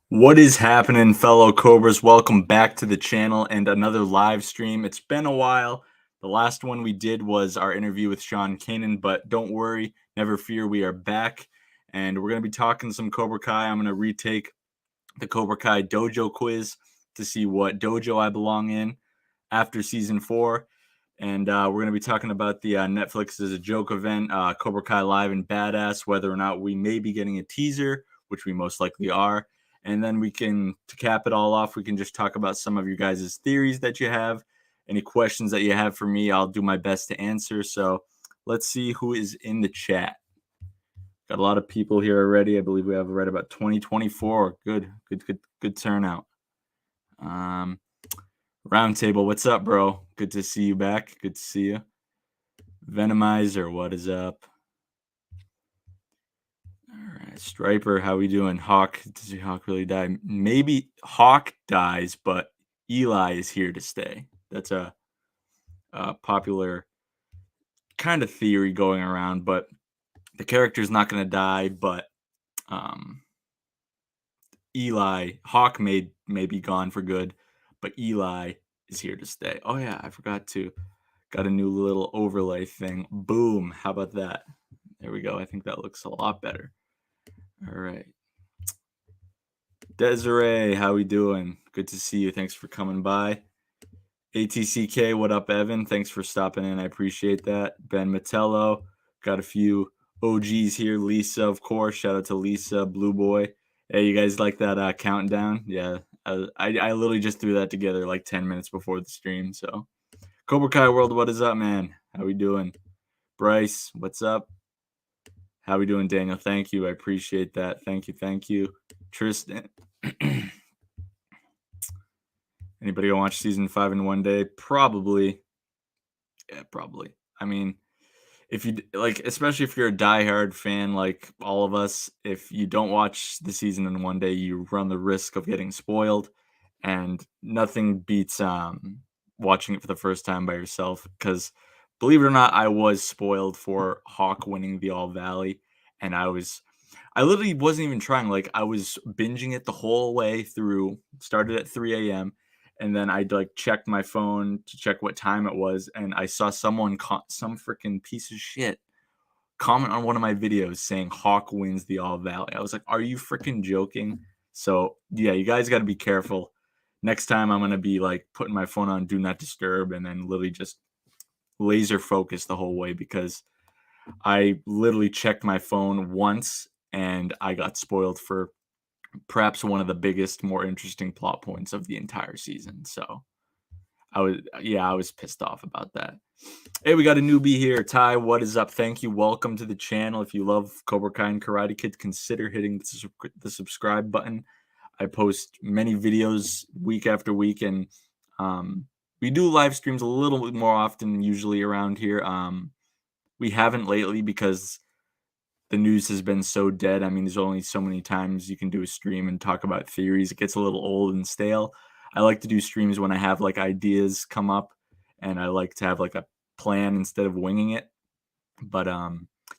What is happening, fellow Cobras? Welcome back to the channel and another live stream. It's been a while. The last one we did was our interview with Sean Kanan, but don't worry, never fear, we are back. And we're going to be talking some Cobra Kai. I'm going to retake the Cobra Kai dojo quiz to see what dojo I belong in after season 4. And we're going to be talking about the Netflix as a joke event, Cobra Kai Live and Badass, whether or not we may be getting a teaser, which we most likely are. And then we can, to cap it all off, we can just talk about some of your guys' theories that you have. Any questions that you have for me, I'll do my best to answer. So let's see who is in the chat. Got a lot of people here already. I believe we have right about 2024. Good turnout. Roundtable, what's up, bro? Good to see you back. Good to see you. Venomizer, what is up? All right, Striper, how we doing? Hawk, does Hawk really die? Maybe Hawk dies, but Eli is here to stay. That's a popular kind of theory going around, but the character's not going to die, but Hawk may be gone for good, but Eli is here to stay. Oh yeah, I forgot to. Got a new little overlay thing. Boom. How about that? There we go. I think that looks a lot better. All right. Desiree, how we doing? Good to see you. Thanks for coming by. ATCK, what up, Evan? Thanks for stopping in. I appreciate that. Ben Metello, got a few OGs here. Lisa, of course. Shout out to Lisa, Blue Boy. Hey, you guys like that countdown? Yeah, I literally just threw that together like 10 minutes before the stream. So, Cobra Kai World, what is up, man? How we doing? Bryce, what's up? How we doing, Daniel? Thank you. I appreciate that. Thank you. Tristan. Anybody gonna watch season 5 in one day? Probably. Yeah, probably. I mean, if you like, especially if you're a diehard fan like all of us, if you don't watch the season in one day, you run the risk of getting spoiled, and nothing beats watching it for the first time by yourself. Because believe it or not, I was spoiled for Hawk winning the All Valley, and I literally wasn't even trying. Like, I was binging it the whole way through. Started at 3 a.m. and then I like checked my phone to check what time it was, and I saw some freaking piece of shit comment on one of my videos saying Hawk wins the All Valley. I was like, "Are you freaking joking?" So yeah, you guys got to be careful. Next time, I'm gonna be like putting my phone on Do Not Disturb and then literally just laser focus the whole way, because I literally checked my phone once and I got spoiled for perhaps one of the biggest, more interesting plot points of the entire season. So I was pissed off about that. Hey, we got a newbie here. Ty, what is up? Thank you. Welcome to the channel. If you love Cobra Kai and Karate Kid, consider hitting the subscribe button. I post many videos week after week, and we do live streams a little bit more often usually around here. We haven't lately because the news has been so dead. I mean, there's only so many times you can do a stream and talk about theories. It gets a little old and stale. I like to do streams when I have like ideas come up, and I like to have like a plan instead of winging it. But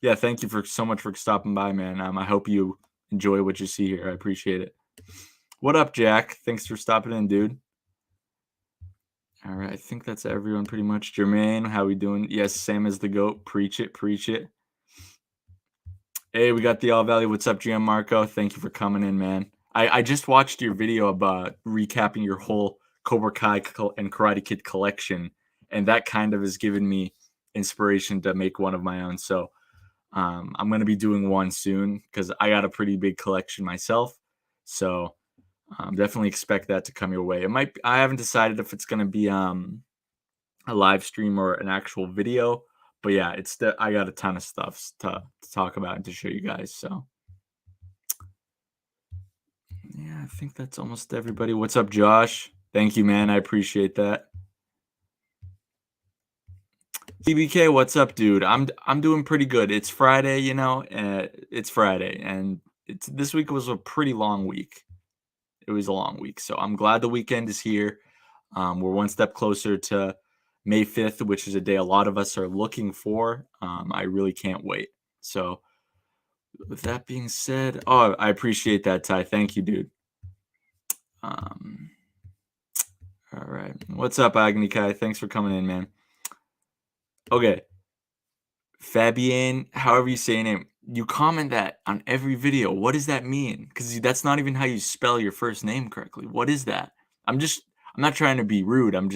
yeah, thank you so much for stopping by, man. I hope you enjoy what you see here. I appreciate it. What up, Jack? Thanks for stopping in, dude. All right, I think that's everyone pretty much. Jermaine, how we doing? Yes, same as the GOAT. Preach it, preach it. Hey, we got the All Valley. What's up, Gianmarco? Thank you for coming in, man. I just watched your video about recapping your whole Cobra Kai and Karate Kid collection, and that kind of has given me inspiration to make one of my own. So I'm going to be doing one soon because I got a pretty big collection myself. So definitely expect that to come your way. I haven't decided if it's going to be a live stream or an actual video. But yeah, I got a ton of stuff to talk about and to show you guys. So yeah, I think that's almost everybody. What's up, Josh? Thank you, man. I appreciate that. TBK, what's up, dude? I'm doing pretty good. It's Friday, you know. It's Friday, and this week was a pretty long week. It was a long week, so I'm glad the weekend is here. We're one step closer to May 5th, which is a day a lot of us are looking for. I really can't wait. So with that being said, I appreciate that, Ty. Thank you, dude. Um, all right. What's up, Agni Kai? Thanks for coming in, man. Okay. Fabian, however you say your name, you comment that on every video. What does that mean? Because that's not even how you spell your first name correctly. What is that? I'm not trying to be rude. I'm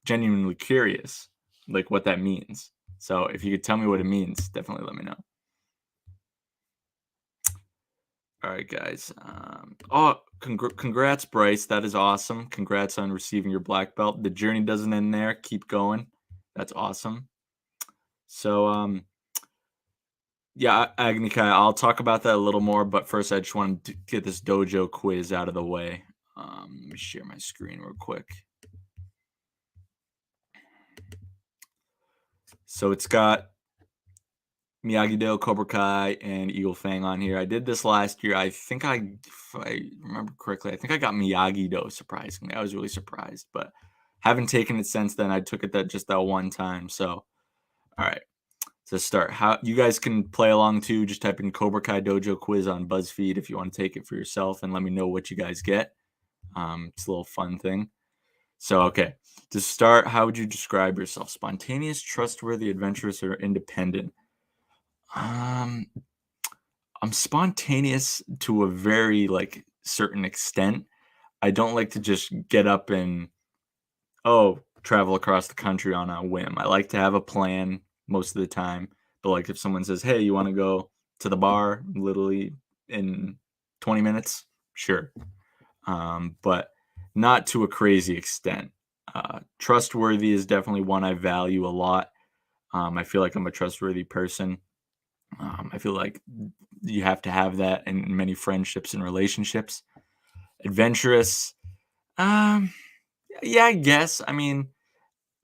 genuinely curious, like what that means. So if you could tell me what it means, definitely let me know. All right, guys. Congrats, Bryce. That is awesome. Congrats on receiving your black belt. The journey doesn't end there. Keep going. That's awesome. So, yeah, Agni Kai, I'll talk about that a little more, but first I just want to get this dojo quiz out of the way. Let me share my screen real quick. So it's got Miyagi-Do, Cobra Kai, and Eagle Fang on here. I did this last year. If I remember correctly, I think I got Miyagi-Do, surprisingly. I was really surprised, but haven't taken it since then. I took it that one time. So, all right. To start, how you guys can play along too. Just type in Cobra Kai Dojo quiz on BuzzFeed if you want to take it for yourself, and let me know what you guys get. It's a little fun thing. So, okay, to start, how would you describe yourself? Spontaneous, trustworthy, adventurous, or independent? I'm spontaneous to a very certain extent. I don't like to just get up and travel across the country on a whim. I like to have a plan most of the time. But like if someone says, "Hey, you want to go to the bar literally in 20 minutes?" Sure. But not to a crazy extent. Trustworthy is definitely one I value a lot. I feel like I'm a trustworthy person. I feel like you have to have that in many friendships and relationships. Adventurous. Um, yeah, I guess. I mean,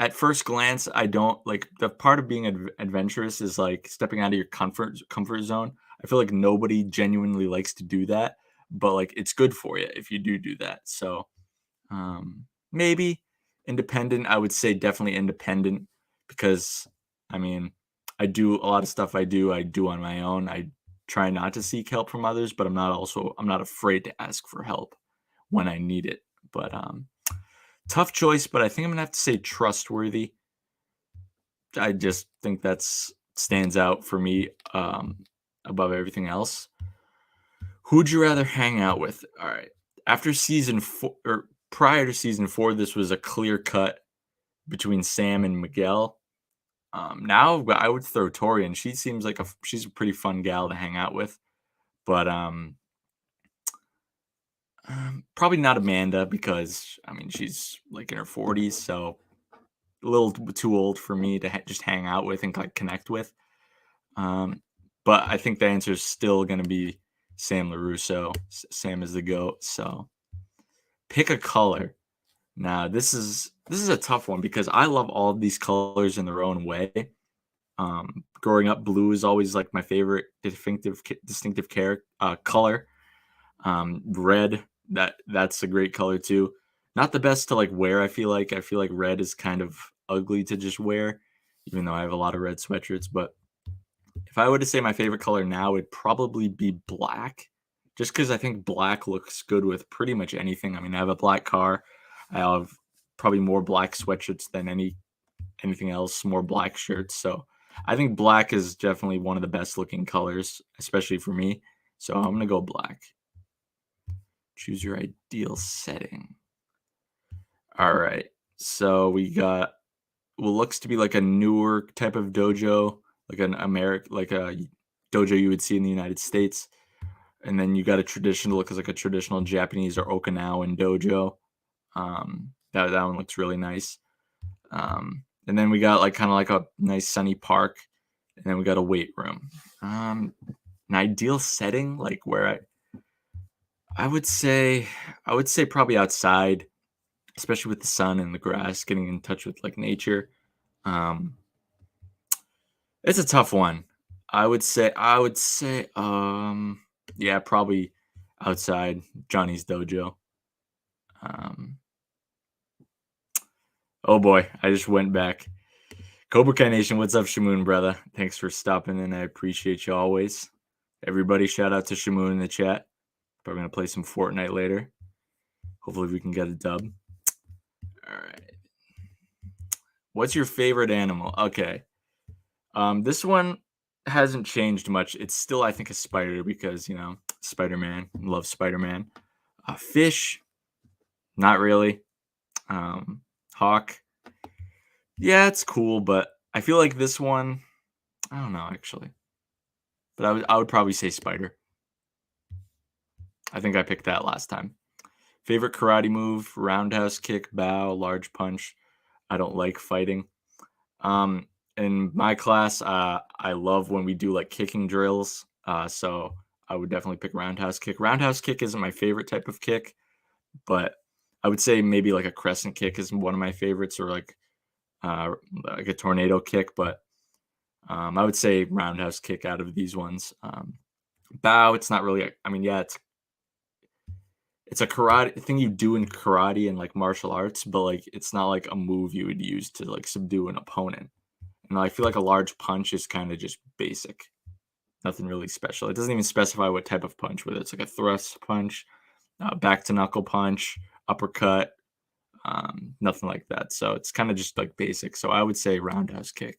at first glance, I don't like the part of being adventurous is like stepping out of your comfort zone. I feel like nobody genuinely likes to do that, but like it's good for you if you do that. So maybe independent. I would say definitely independent because I mean I do a lot of stuff I do on my own. I try not to seek help from others, but I'm not afraid to ask for help when I need it. But tough choice, but I think I'm gonna have to say trustworthy. I just think that's stands out for me above everything else. Who'd you rather hang out with? All right. After season 4 or prior to season 4, this was a clear cut between Sam and Miguel. Now I would throw Tori in. She seems like she's a pretty fun gal to hang out with. But probably not Amanda because I mean she's like in her 40s, so a little too old for me to just hang out with and like connect with. But I think the answer is still going to be Sam LaRusso. Sam is the GOAT. So pick a color. Now this is a tough one because I love all of these colors in their own way. Growing up, blue is always like my favorite distinctive color. Red, that's a great color too. Not the best to like wear. I feel like red is kind of ugly to just wear, even though I have a lot of red sweatshirts. But if I were to say my favorite color now, it'd probably be black, just because I think black looks good with pretty much anything. I mean, I have a black car. I have probably more black sweatshirts than anything else, more black shirts. So I think black is definitely one of the best looking colors, especially for me. So I'm gonna go black. Choose your ideal setting. All right. So we got what looks to be like a newer type of dojo, like like a dojo you would see in the United States. And then you got a traditional, looks like a traditional Japanese or Okinawan dojo. That one looks really nice. And then we got like kind of like a nice sunny park, and then we got a weight room. An ideal setting, like where I would say probably outside, especially with the sun and the grass, getting in touch with like nature. It's a tough one. I would say, yeah, probably outside Johnny's dojo. Oh boy, I just went back. Cobra Kai Nation, what's up, Shamoon, brother? Thanks for stopping in. I appreciate you always. Everybody, shout out to Shamoon in the chat. Probably gonna play some Fortnite later. Hopefully we can get a dub. All right. What's your favorite animal? Okay. This one hasn't changed much. It's still, I think, a spider because, Spider-Man. Love Spider-Man. Fish, not really. Hawk, yeah, it's cool, but I feel like this one, I don't know actually. But I would probably say spider. I think I picked that last time. Favorite karate move: roundhouse kick, bow, large punch. I don't like fighting. Um, in my class, I love when we do like kicking drills. So I would definitely pick roundhouse kick. Roundhouse kick isn't my favorite type of kick, but I would say maybe like a crescent kick is one of my favorites, or uh, like a tornado kick. But I would say roundhouse kick out of these ones. Bow, it's not really. I mean, yeah, it's a karate thing you do in karate and like martial arts, but like it's not like a move you would use to like subdue an opponent. And I feel like a large punch is kind of just basic, nothing really special. It doesn't even specify what type of punch, whether it's like a thrust punch, back to knuckle punch, uppercut, nothing like that. So it's kind of just like basic. So I would say roundhouse kick.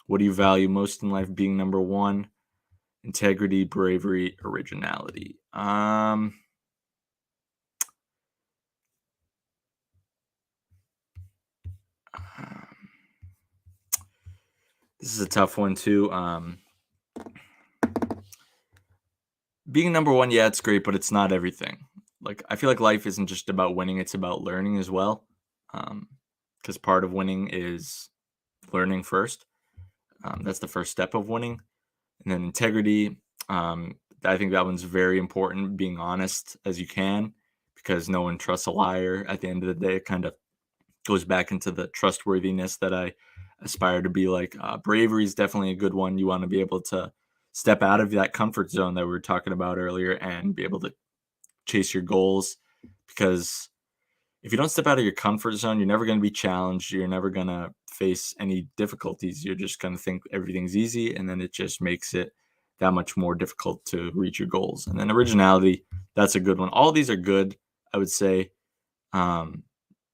What do you value most in life? Being number one: integrity, bravery, originality. This is a tough one too. Being number one, yeah, it's great, but it's not everything. Like I feel like life isn't just about winning; it's about learning as well. Because part of winning is learning first. That's the first step of winning, and then integrity. I think that one's very important. Being honest as you can, because no one trusts a liar. At the end of the day, it kind of goes back into the trustworthiness that I aspire to be like. Bravery is definitely a good one. You want to be able to step out of that comfort zone that we were talking about earlier and be able to chase your goals, because if you don't step out of your comfort zone, you're never going to be challenged. You're never going to face any difficulties. You're just going to think everything's easy, and then it just makes it that much more difficult to reach your goals. And then originality, that's a good one. All these are good, I would say. Um,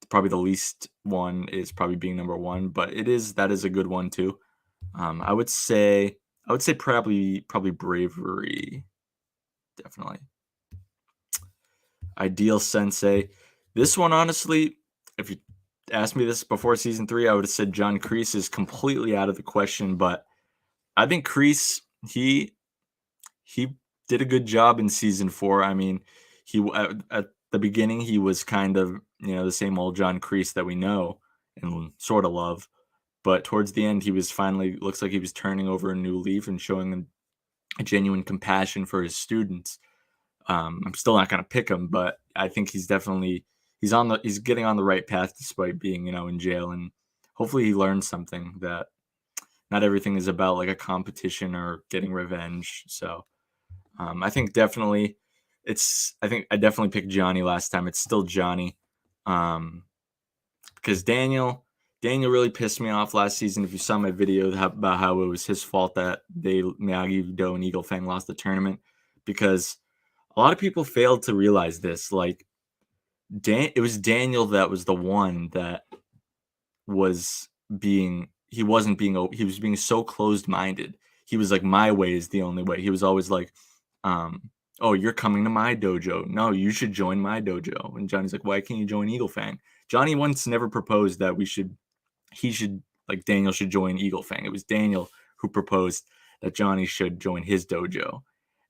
Probably the least one is probably being number one, but that is a good one too. I would say probably bravery, definitely. Ideal sensei. This one, honestly, if you asked me this before season 3, I would have said John Kreese is completely out of the question. But I think Kreese, he did a good job in season 4. I mean, at the beginning he was kind of the same old John Kreese that we know and sort of love. But towards the end, he was finally looks like he was turning over a new leaf and showing them a genuine compassion for his students. I'm still not going to pick him, but I think he's getting on the right path despite being in jail, and hopefully he learns something that not everything is about like a competition or getting revenge. So I think definitely I think I definitely picked Johnny last time. It's still Johnny, because Daniel really pissed me off last season. If you saw my video about how it was his fault that Miyagi-Do and Eagle Fang lost the tournament, because a lot of people failed to realize this. Like, it was Daniel that was the one that was he was being so closed-minded. He was like, my way is the only way. He was always like, oh, you're coming to my dojo. No, you should join my dojo. And Johnny's like, why can't you join Eagle Fang? Johnny once never proposed that like Daniel should join Eagle Fang. It was Daniel who proposed that Johnny should join his dojo.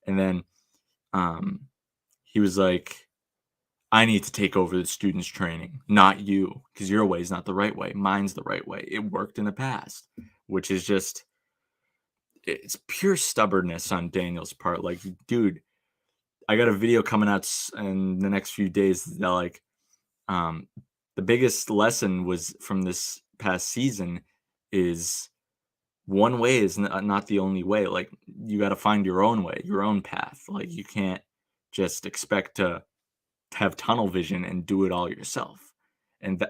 And then he was like, I need to take over the students' training, not you, because your way is not the right way. Mine's the right way. It worked in the past, which is just, it's pure stubbornness on Daniel's part. Like, dude, I got a video coming out in the next few days that like, the biggest lesson was from this past season is one way is not the only way. Like, you got to find your own way, your own path. Like, you can't just expect to have tunnel vision and do it all yourself. And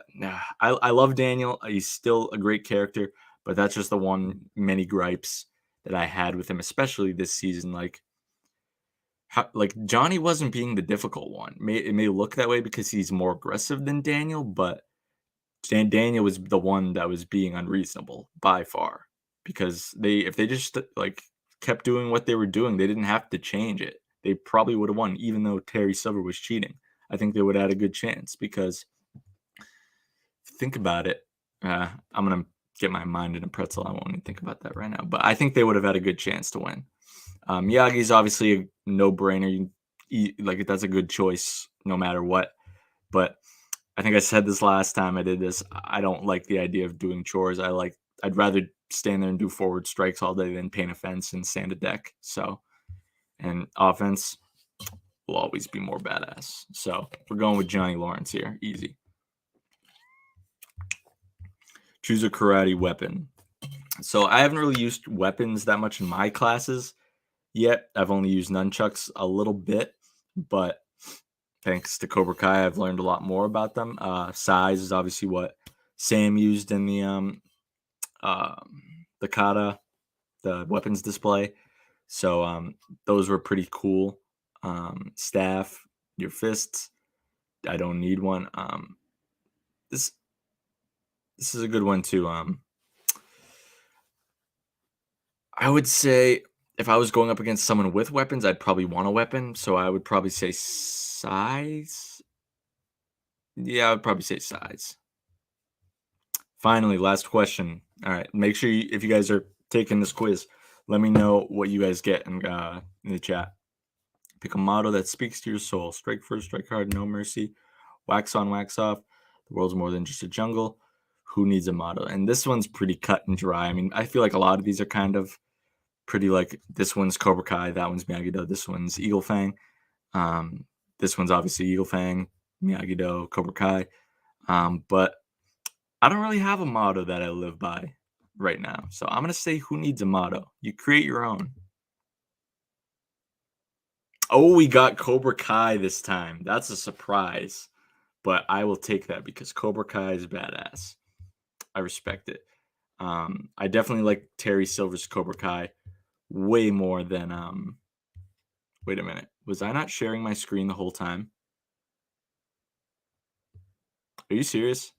I love Daniel. He's still a great character, but that's just the many gripes that I had with him, especially this season. Like, like Johnny wasn't being the difficult one. It may look that way because he's more aggressive than Daniel, but Daniel was the one that was being unreasonable by far because if they just like kept doing what they were doing, they didn't have to change it. They probably would have won, even though Terry Silver was cheating. I think they would have had a good chance because think about it. I'm gonna get my mind in a pretzel. I won't even think about that right now. But I think they would have had a good chance to win. Miyagi's obviously a no-brainer. Like that's a good choice no matter what. But I think I said this last time I did this. I don't like the idea of doing chores. I'd rather stand there and do forward strikes all day than paint a fence and sand a deck. So, and offense will always be more badass. So we're going with Johnny Lawrence here. Easy. Choose a karate weapon. So I haven't really used weapons that much in my classes yet. I've only used nunchucks a little bit, but thanks to Cobra Kai, I've learned a lot more about them. Size is obviously what Sam used in the kata, the weapons display. So those were pretty cool. Staff, your fists. I don't need one. This is a good one too. I would say if I was going up against someone with weapons, I'd probably want a weapon. So I would probably say size. Yeah, I would probably say size. Finally, last question. All right, make sure if you guys are taking this quiz, let me know what you guys get in the chat. Pick a motto that speaks to your soul. Strike first, strike hard, no mercy. Wax on, wax off. The world's more than just a jungle. Who needs a motto? And this one's pretty cut and dry. I mean, I feel like a lot of these are kind of pretty like this one's Cobra Kai, that one's Miyagi-Do, this one's Eagle Fang. This one's obviously Eagle Fang, Miyagi-Do, Cobra Kai. But I don't really have a motto that I live by right now. So I'm going to say who needs a motto? You create your own. Oh, we got Cobra Kai this time. That's a surprise. But I will take that because Cobra Kai is badass. I respect it. I definitely like Terry Silver's Cobra Kai way more than wait a minute. Was I not sharing my screen the whole time? Are you serious?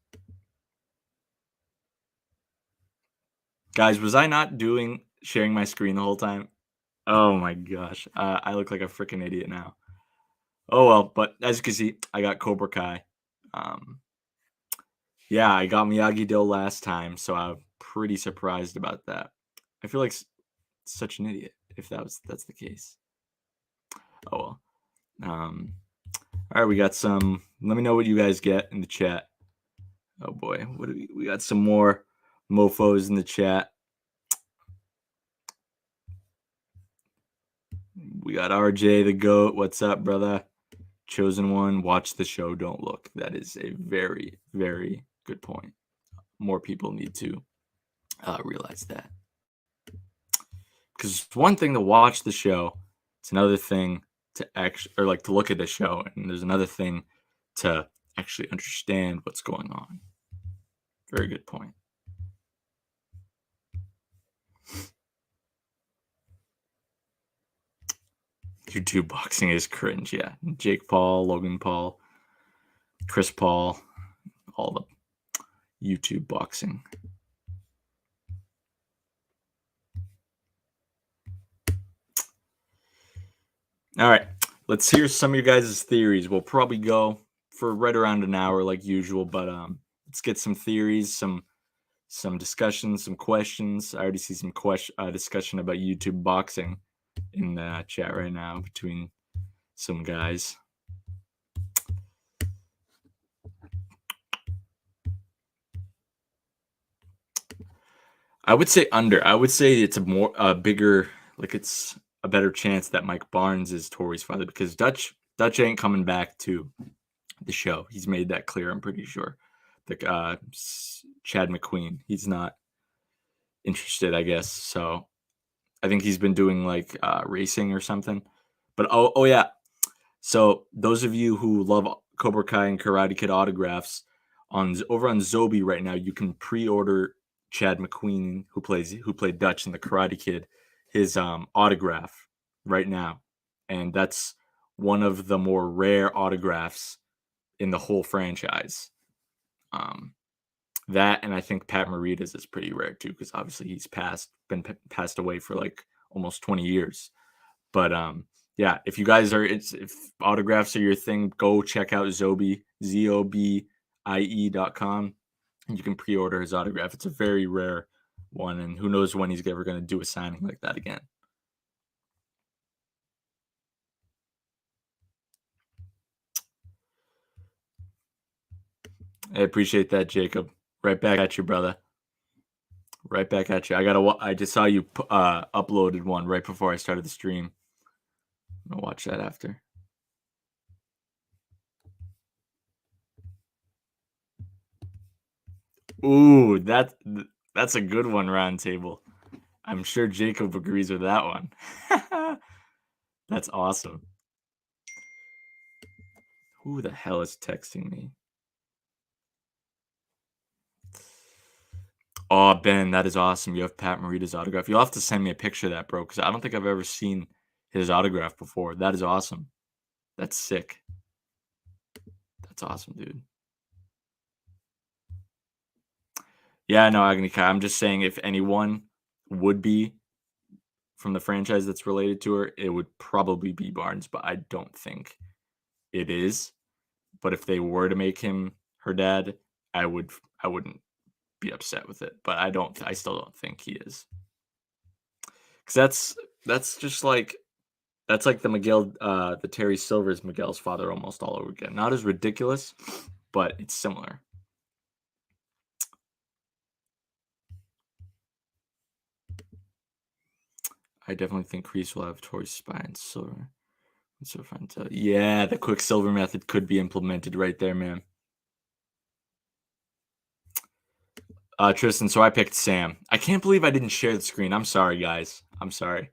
Guys, was I not sharing my screen the whole time? Oh my gosh. I look like a freaking idiot now. Oh well, but as you can see, I got Cobra Kai. Yeah, I got Miyagi-Do last time, so I'm pretty surprised about that. I feel like such an idiot if that's the case. Oh well. All right, we got some. Let me know what you guys get in the chat. Oh boy, what do we got? Some more mofos in the chat. We got RJ the GOAT. What's up, brother? Chosen one. Watch the show. Don't look. That is a very, very good point. More people need to realize that. Because it's one thing to watch the show. It's another thing to to look at the show, and there's another thing to actually understand what's going on. Very good point. YouTube boxing is cringe, yeah. Jake Paul, Logan Paul, Chris Paul, all the YouTube boxing. All right, let's hear some of your guys' theories. We'll probably go for right around an hour like usual, but let's get some theories, some discussions, some questions. I already see some discussion about YouTube boxing in the chat right now between some guys. I would say under. I would say it's a bigger, like it's a better chance that Mike Barnes is Tori's father because Dutch ain't coming back to the show. He's made that clear. I'm pretty sure. The Chad McQueen, he's not interested, I guess. So I think he's been doing like racing or something. But oh yeah. So those of you who love Cobra Kai and Karate Kid autographs over on Zobi right now, you can pre-order Chad McQueen, who played Dutch in the Karate Kid, his autograph right now. and that's one of the more rare autographs in the whole franchise. Um, that and I think Pat Morita's is pretty rare too, because obviously he's passed away for like almost 20 years. But yeah, if you guys are if autographs are your thing, go check out Zobie, ZOBIE.com, and you can pre-order his autograph. It's a very rare one, and who knows when he's ever going to do a signing like that again. I appreciate that, Jacob. Right back at you, brother. Right back at you. I just saw you uploaded one right before I started the stream. I'm gonna watch that after. Ooh, that's a good one, round table. I'm sure Jacob agrees with that one. That's awesome. Who the hell is texting me? Oh, Ben, that is awesome. You have Pat Morita's autograph. You'll have to send me a picture of that, bro, because I don't think I've ever seen his autograph before. That is awesome. That's sick. That's awesome, dude. Yeah, no, Agni Kai. I'm just saying if anyone would be from the franchise that's related to her, it would probably be Barnes, but I don't think it is. But if they were to make him her dad, I wouldn't be upset with it. But I still don't think he is. Cuz that's just like that's like the Terry Silver's Miguel's father almost all over again. Not as ridiculous, but it's similar. I definitely think Kreese will have Tori's spine silver. So fun to yeah, the Quicksilver method could be implemented right there, man. Tristan, so I picked Sam. I can't believe I didn't share the screen. I'm sorry, guys. I'm sorry.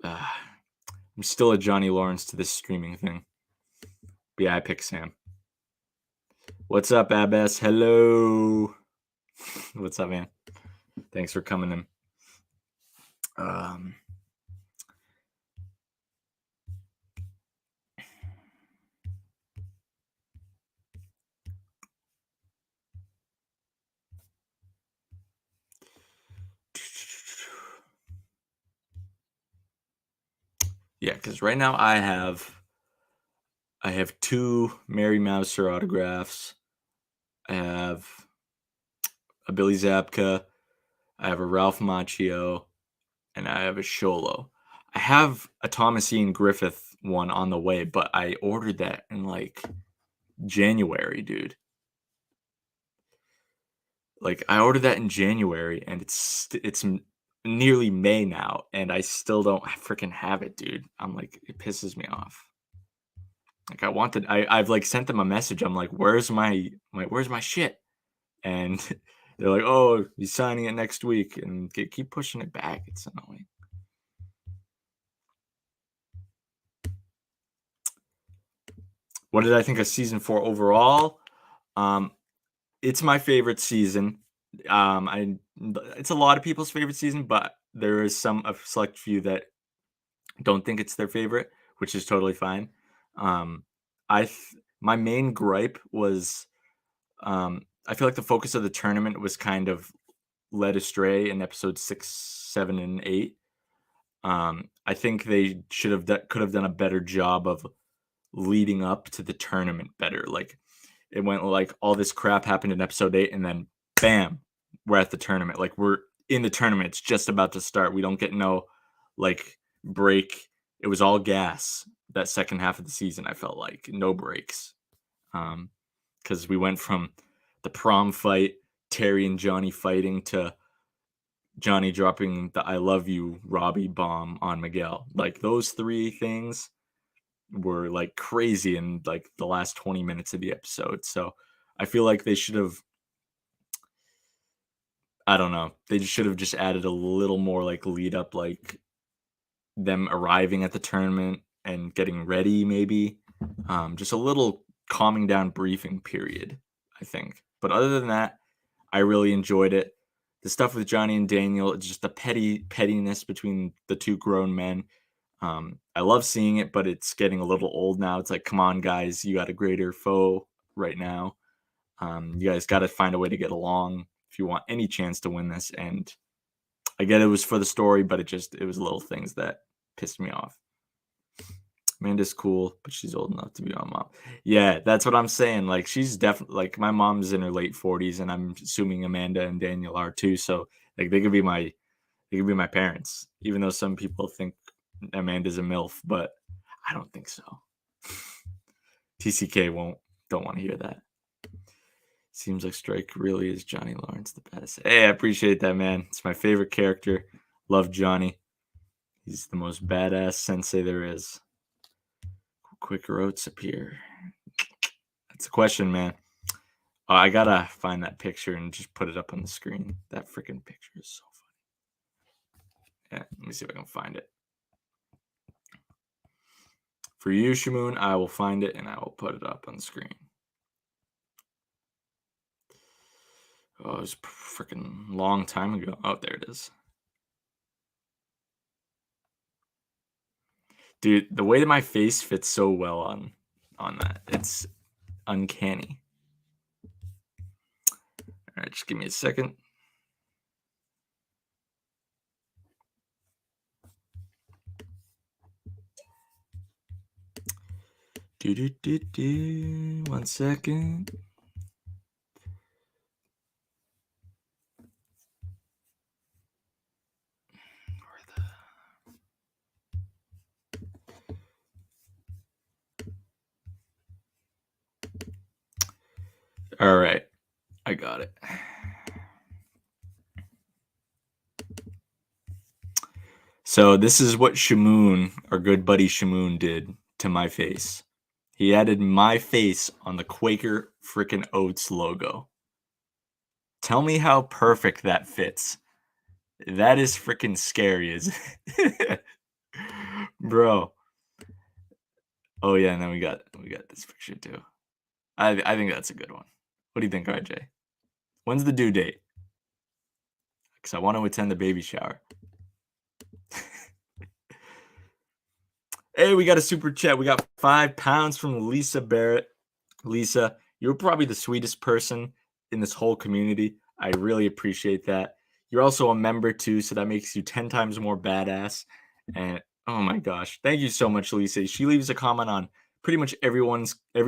I'm still a Johnny Lawrence to this streaming thing. But yeah, I picked Sam. What's up, Abbas? Hello. What's up, man? Thanks for coming in. Yeah, because right now I have 2 Mary Mouser autographs. I have a Billy Zabka. I have a Ralph Macchio, and I have a Sholo. I have a Thomasine Griffith one on the way, but I ordered that in like January, dude. Like I ordered that in January, and it's nearly May now, and I still don't freaking have it, dude. I'm like, it pisses me off. Like I've like sent them a message. I'm like, where's my shit? And they're like, oh, he's signing it next week, and keep pushing it back. It's annoying. What did I think of season 4 overall? It's my favorite season. It's a lot of people's favorite season, but there is a select few that don't think it's their favorite, which is totally fine. My main gripe was I feel like the focus of the tournament was kind of led astray in episode 6, 7, and 8. I think they could have done a better job of leading up to the tournament better. Like it went like all this crap happened in episode 8, and then bam, we're at the tournament. Like we're in the tournament. It's just about to start. We don't get no like break. It was all gas that second half of the season. I felt like no breaks. Because we went from the prom fight, Terry and Johnny fighting, to Johnny dropping the "I love you, Robbie" bomb on Miguel. Like those 3 things were like crazy in like the last 20 minutes of the episode. So I feel like they should have, I don't know, they should have just added a little more like lead up, like them arriving at the tournament and getting ready, maybe. Just a little calming down briefing period, I think. But other than that, I really enjoyed it. The stuff with Johnny and Daniel, it's just the pettiness between the 2 grown men. I love seeing it, but it's getting a little old now. It's like, come on, guys, you got a greater foe right now. You guys got to find a way to get along if you want any chance to win this. And I get it was for the story, but it was little things that pissed me off. Amanda's cool, but she's old enough to be my mom. Yeah, that's what I'm saying. Like, she's definitely like my mom's in her late 40s, and I'm assuming Amanda and Daniel are too. So like they could be my parents, even though some people think Amanda's a MILF, but I don't think so. TCK don't want to hear that. Seems like Strike really is Johnny Lawrence the best. Hey, I appreciate that, man. It's my favorite character. Love Johnny. He's the most badass sensei there is. Quicker oats appear. That's a question, man. Oh, I gotta find that picture and just put it up on the screen. That freaking picture is so funny. Yeah, let me see if I can find it. For you, Shamoon, I will find it and I will put it up on the screen. Oh, it was a freaking long time ago. Oh, there it is. Dude, the way that my face fits so well on that, it's uncanny. All right, just give me a second. One second. All right, I got it. So this is what Shamoon, our good buddy Shamoon, did to my face. He added my face on the Quaker freaking Oats logo. Tell me how perfect that fits. That is freaking scary, is it? Bro. Oh yeah, and then we got this picture too. I think that's a good one. What do you think, RJ? When's the due date? Because I want to attend the baby shower. Hey, we got a super chat. We got £5 from Lisa Barrett. Lisa, you're probably the sweetest person in this whole community. I really appreciate that. You're also a member too, so that makes you 10 times more badass. And oh my gosh, thank you so much, Lisa. She leaves a comment on pretty much every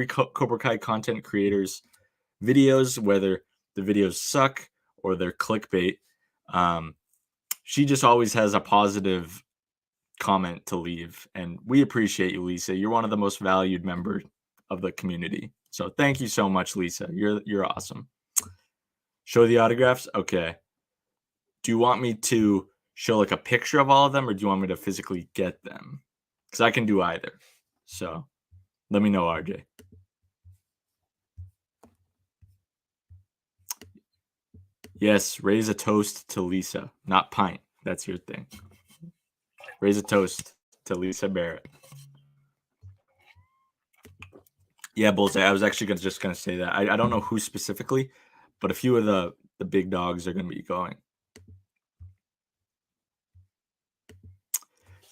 Cobra Kai content creator's videos, whether the videos suck or they're clickbait. She just always has a positive comment to leave, and we appreciate you, Lisa. You're one of the most valued members of the community, so thank you so much, Lisa. You're awesome. Show the autographs. Okay, do you want me to show like a picture of all of them, or do you want me to physically get them? Because I can do either, so let me know, RJ. Yes, raise a toast to Lisa, not pint. That's your thing. Raise a toast to Lisa Barrett. Yeah, Bullseye. I was actually just gonna say that. I don't know who specifically, but a few of the big dogs are gonna be going.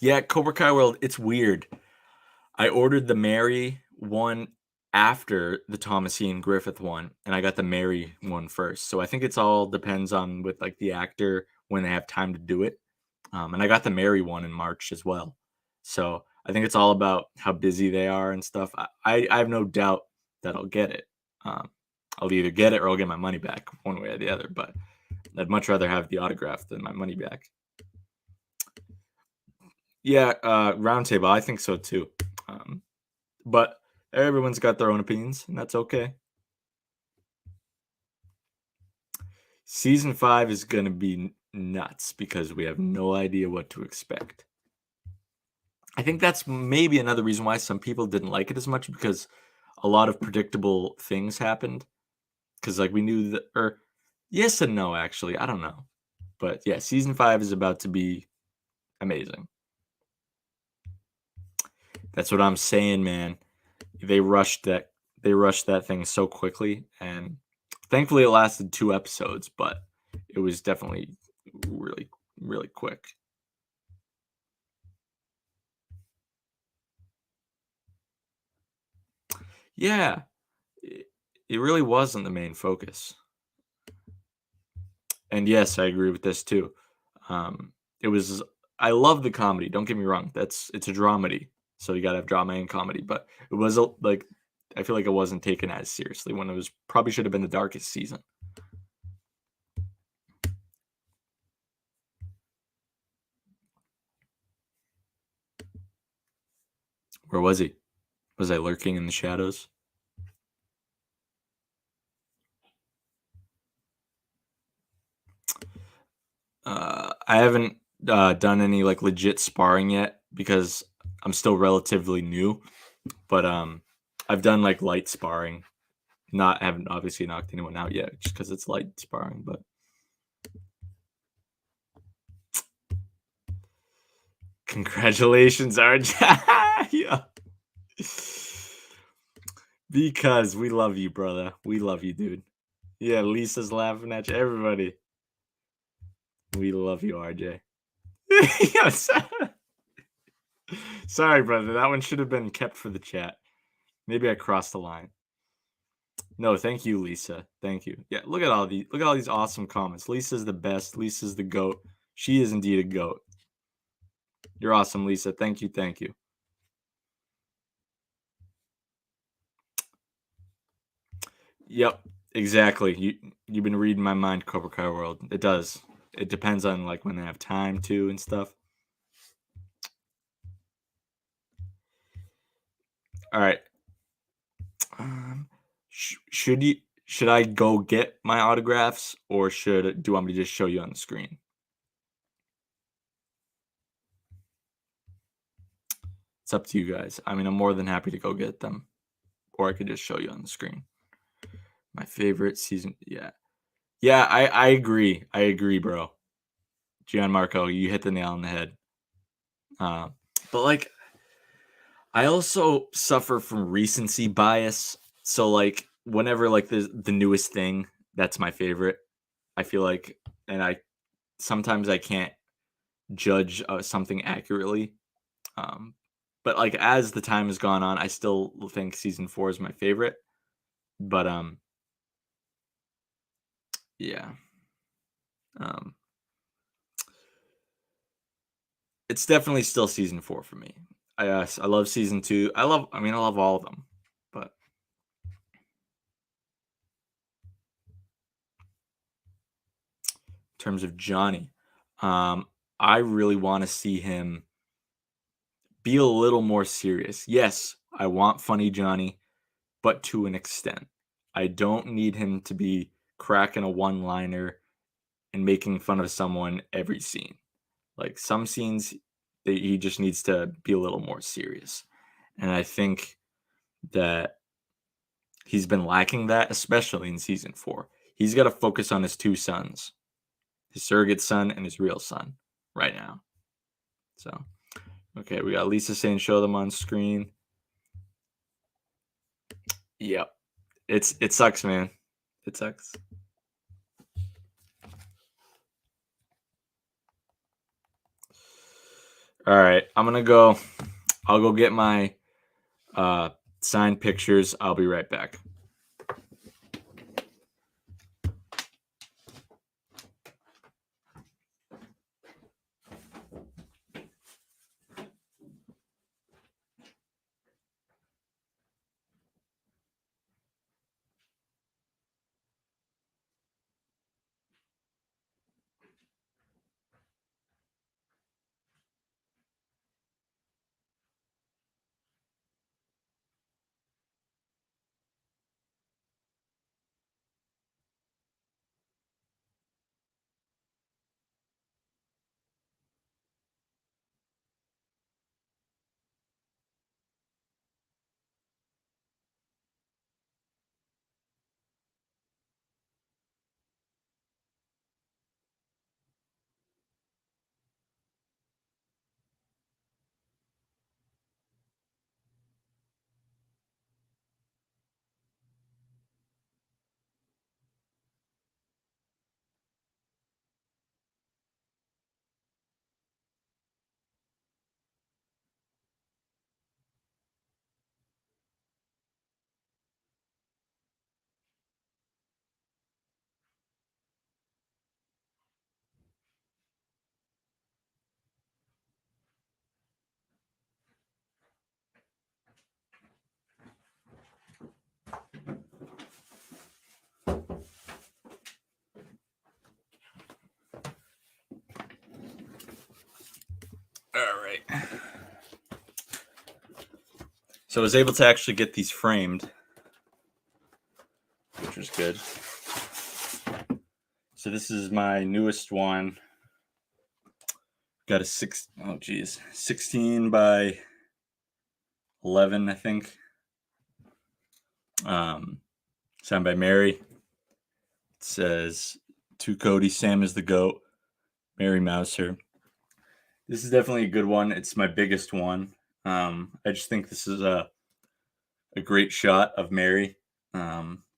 Yeah, Cobra Kai World. It's weird. I ordered the Mary one after the Thomasine Griffith one, and I got the Mary one first. So I think it's all depends on with like the actor when they have time to do it. And I got the Mary one in March as well. So I think it's all about how busy they are and stuff. I have no doubt that I'll get it. I'll either get it or I'll get my money back one way or the other. But I'd much rather have the autograph than my money back. Yeah, roundtable. I think so too. But everyone's got their own opinions, and that's okay. Season 5 is going to be nuts because we have no idea what to expect. I think that's maybe another reason why some people didn't like it as much, because a lot of predictable things happened. Because like we knew that, or yes and no, actually, I don't know. But yeah, season 5 is about to be amazing. That's what I'm saying, man. They rushed that thing so quickly, and thankfully it lasted 2 episodes, but it was definitely really, really quick. Yeah, it really wasn't the main focus. And yes, I agree with this too. It was I love the comedy, don't get me wrong, it's a dramedy, so you gotta have drama and comedy, but it was a like, I feel like it wasn't taken as seriously when it was probably should have been the darkest season. Where was he? Was I lurking in the shadows? I haven't, done any, like, legit sparring yet because I'm still relatively new, but, I've done, like, light sparring. Not haven't obviously knocked anyone out yet just because it's light sparring, but congratulations, RJ. Yeah. Because we love you, brother. We love you, dude. Yeah, Lisa's laughing at you. Everybody. We love you, RJ. Yes. Sorry, brother. That one should have been kept for the chat. Maybe I crossed the line. No, thank you, Lisa. Thank you. Yeah, look at all these awesome comments. Lisa's the best. Lisa's the goat. She is indeed a goat. You're awesome, Lisa. Thank you. Thank you. Yep, exactly. You've been reading my mind, Cobra Kai World. It does. It depends on like when they have time to and stuff. All right. Um, should I go get my autographs or do you want me to just show you on the screen? It's up to you guys. I mean, I'm more than happy to go get them, or I could just show you on the screen. My favorite season, yeah, yeah. I agree. I agree, bro. Gianmarco, you hit the nail on the head. Uh, but like, I also suffer from recency bias. So like, whenever like the newest thing, that's my favorite. I feel like, and I sometimes I can't judge something accurately. Um, but like as the time has gone on, I still think season 4 is my favorite. But yeah, um, it's definitely still season 4 for me. I love season 2. I love all of them. But in terms of Johnny, um, I really want to see him be a little more serious. Yes, I want funny Johnny, but to an extent. I don't need him to be cracking a one-liner and making fun of someone every scene. Like some scenes, he just needs to be a little more serious. And I think that he's been lacking that, especially in season 4. He's got to focus on his two sons, his surrogate son and his real son, right now. So, okay, we got Lisa saying show them on screen. Yep. It sucks, man. It sucks. All right, I'm gonna go. I'll go get my signed pictures. I'll be right back. All right. So I was able to actually get these framed, which was good. So this is my newest one. Got a 16 by 11, I think. Signed by Mary. It says, "To Cody, Sam is the GOAT, Mary Mouser." This is definitely a good one. It's my biggest one. I just think this is a great shot of Mary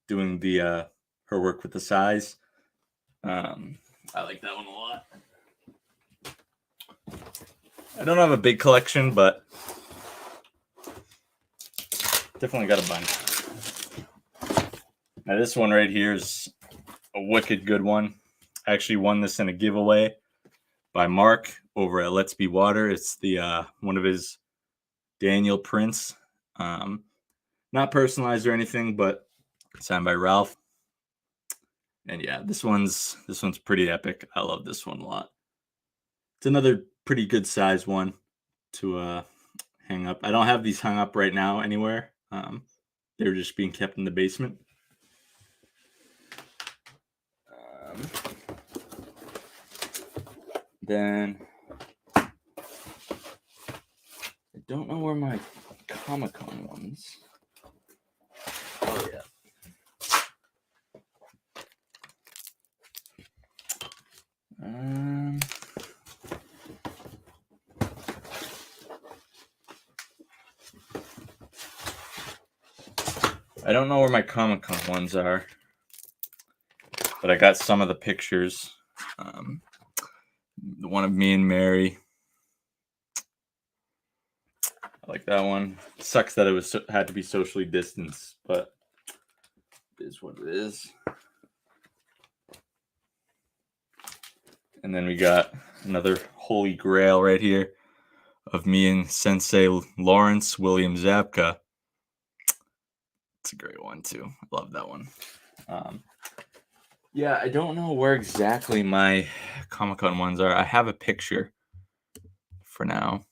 doing the her work with the size. I like that one a lot. I don't have a big collection, but definitely got a bunch. Now this one right here is a wicked good one. I actually won this in a giveaway by Mark over at Let's Be Water. It's the one of his Daniel prints. Not personalized or anything, but signed by Ralph. And yeah, this one's pretty epic. I love this one a lot. It's another pretty good size one to hang up. I don't have these hung up right now anywhere. They're just being kept in the basement. Then I don't know where my Comic-Con ones. Oh yeah. I don't know where my Comic-Con ones are, but I got some of the pictures. The one of me and Mary. I like that one. It sucks that it had to be socially distanced, but it is what it is. And then we got another holy grail right here of me and Sensei Lawrence William Zabka. It's a great one too. I love that one. Yeah, I don't know where exactly my Comic-Con ones are. I have a picture for now.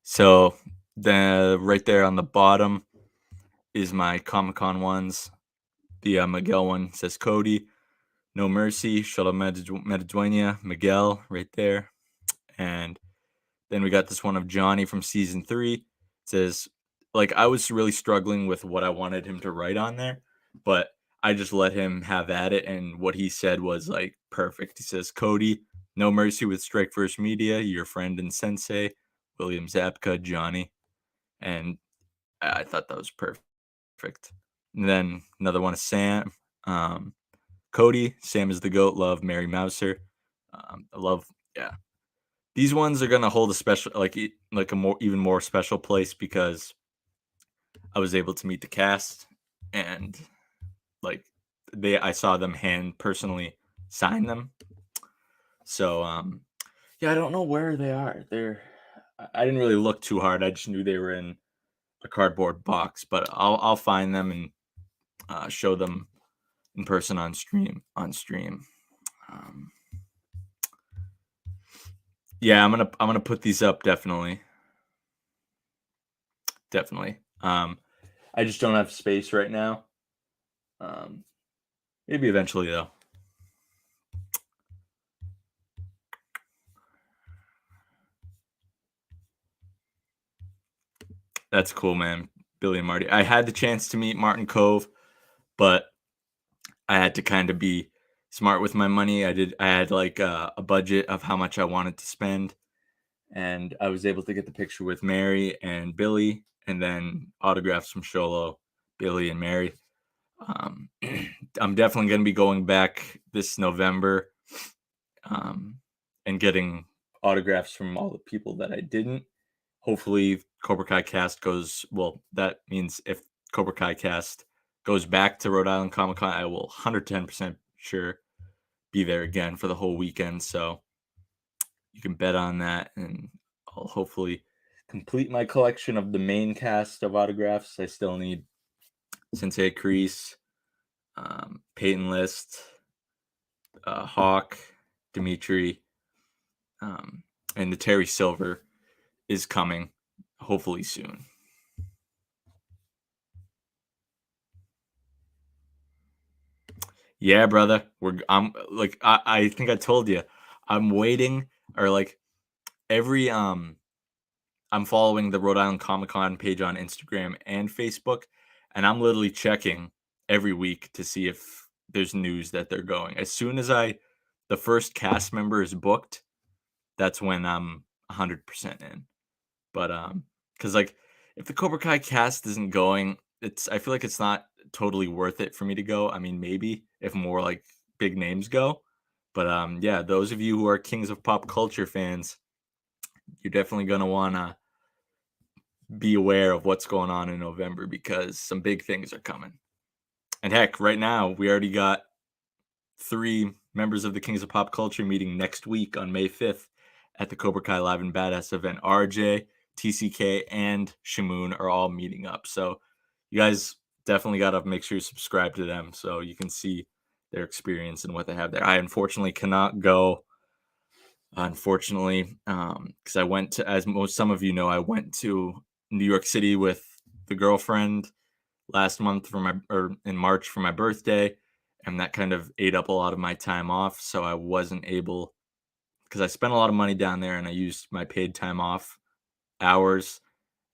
So right there on the bottom is my Comic-Con ones. The Miguel one says Cody, No Mercy, Shuttle Mediterranean, Miguel right there. And then we got this one of Johnny from season 3. It says, like, I was really struggling with what I wanted him to write on there, but I just let him have at it. And what he said was like perfect. He says, Cody, No Mercy with Strike First Media, your friend and sensei, William Zabka, Johnny. And I thought that was perfect. And then another one of Sam. Cody, Sam is the GOAT, love Mary Mouser. I love, yeah. These ones are gonna hold a special, like a even more special place because I was able to meet the cast and like I saw them hand personally sign them. So yeah, I don't know where they are. I didn't really look too hard. I just knew they were in a cardboard box, but I'll find them and show them in person on stream. Yeah, I'm gonna put these up definitely. I just don't have space right now. Maybe eventually though. That's cool, man. Billy and Marty. I had the chance to meet Martin Cove, but I had to kind of be smart with my money. I had like a budget of how much I wanted to spend, and I was able to get the picture with Mary and Billy, and then autographs from Sholo, Billy, and Mary. I'm definitely going to be going back this November and getting autographs from all the people that I didn't. Hopefully, Cobra Kai Cast goes well. That means if Cobra Kai Cast goes back to Rhode Island Comic Con, I will 110% sure be there again for the whole weekend. So you can bet on that, and I'll hopefully complete my collection of the main cast of autographs. I still need Sensei Kreese, Peyton List, Hawk, Dimitri, and the Terry Silver is coming hopefully soon. Yeah, brother. I'm like I think I told you. I'm waiting or like every I'm following the Rhode Island Comic Con page on Instagram and Facebook, and I'm literally checking every week to see if there's news that they're going. As soon as the first cast member is booked, that's when I'm 100% in. But because like if the Cobra Kai cast isn't going, I feel like it's not totally worth it for me to go. I mean, maybe if more like big names go, but yeah, those of you who are Kings of Pop Culture fans, you're definitely gonna wanna be aware of what's going on in November because some big things are coming. And heck, right now we already got 3 members of the Kings of Pop Culture meeting next week on May 5th at the Cobra Kai Live and Badass event. RJ, TCK, and Shamoon are all meeting up. So you guys definitely got to make sure you subscribe to them so you can see their experience and what they have there. I unfortunately cannot go. Unfortunately, because I went to, as some of you know, I went to New York City with the girlfriend last month for my or in March for my birthday, and that kind of ate up a lot of my time off. So I wasn't able because I spent a lot of money down there and I used my paid time off hours.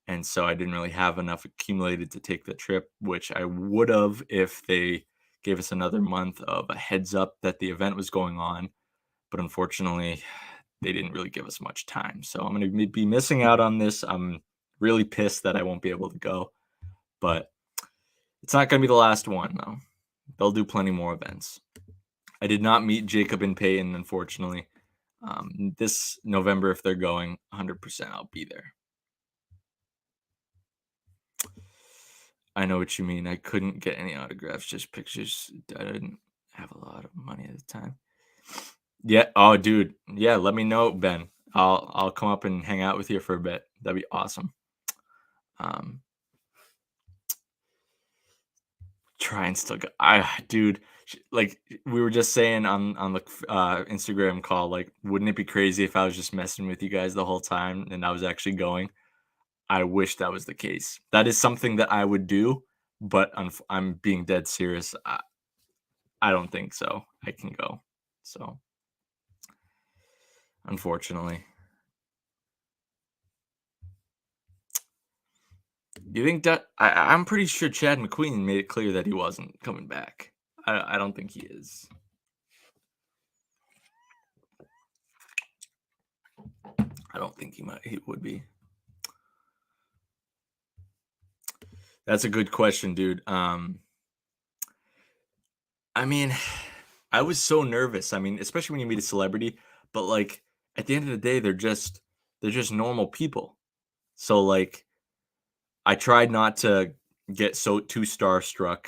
And so I didn't really have enough accumulated to take the trip, which I would have if they gave us another month of a heads up that the event was going on. But unfortunately, they didn't really give us much time. So I'm going to be missing out on this. I'm really pissed that I won't be able to go, but it's not going to be the last one, though. They'll do plenty more events. I did not meet Jacob and Peyton, unfortunately. This November, if they're going, 100% I'll be there. I know what you mean. I couldn't get any autographs, just pictures. I didn't have a lot of money at the time. Yeah. Oh, dude. Yeah. Let me know, Ben. I'll come up and hang out with you for a bit. That'd be awesome. Um, try and still go. Dude, like we were just saying on the Instagram call, like, wouldn't it be crazy if I was just messing with you guys the whole time and I was actually going? I wish that was the case. That is something that I would do, but I'm being dead serious. I don't think so. I can go. So, unfortunately, do you think that I'm pretty sure Chad McQueen made it clear that he wasn't coming back. I don't think he is. I don't think he would be. That's a good question, dude. I mean, I was so nervous. I mean, especially when you meet a celebrity, but like at the end of the day, they're just normal people. So like I tried not to get so too starstruck,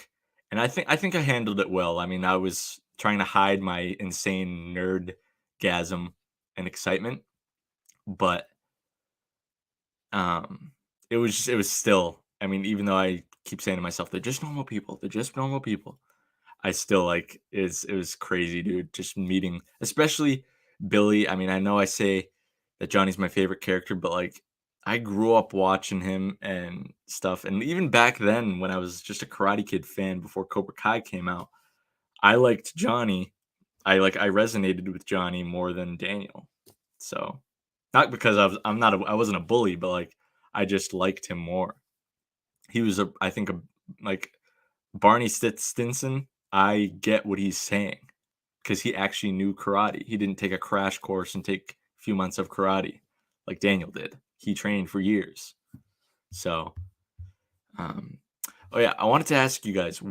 and I think I handled it well. I mean, I was trying to hide my insane nerdgasm and excitement, but um, it was still. I mean, even though I keep saying to myself, they're just normal people. They're just normal people. I still like it was crazy, dude. Just meeting, especially Billy. I mean, I know I say that Johnny's my favorite character, but like I grew up watching him and stuff. And even back then, when I was just a Karate Kid fan before Cobra Kai came out, I liked Johnny. I resonated with Johnny more than Daniel. So not because I wasn't a bully, but like I just liked him more. He was I think like Barney Stinson, I get what he's saying because he actually knew karate. He didn't take a crash course and take a few months of karate like Daniel did. He trained for years. So, um, oh yeah, I wanted to ask you guys,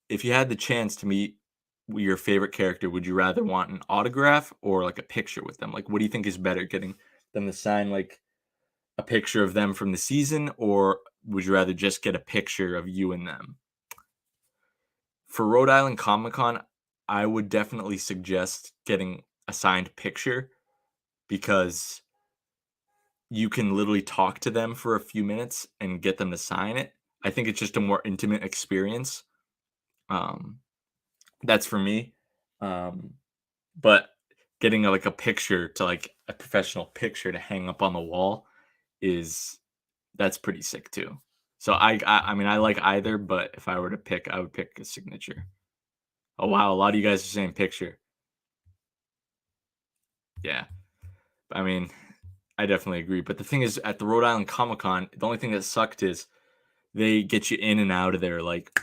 if you had the chance to meet your favorite character, would you rather want an autograph or like a picture with them? Like, what do you think is better, getting them to sign like a picture of them from the season, or would you rather just get a picture of you and them? For Rhode Island Comic Con, I would definitely suggest getting a signed picture because you can literally talk to them for a few minutes and get them to sign it. I think it's just a more intimate experience. Um, that's for me. Um, but getting like a picture to like a professional picture to hang up on the wall that's pretty sick too. So I mean I like either, but if I were to pick, I would pick a signature. Oh wow, a lot of you guys are saying picture. Yeah. I mean, I definitely agree. But the thing is, at the Rhode Island Comic Con, the only thing that sucked is they get you in and out of there like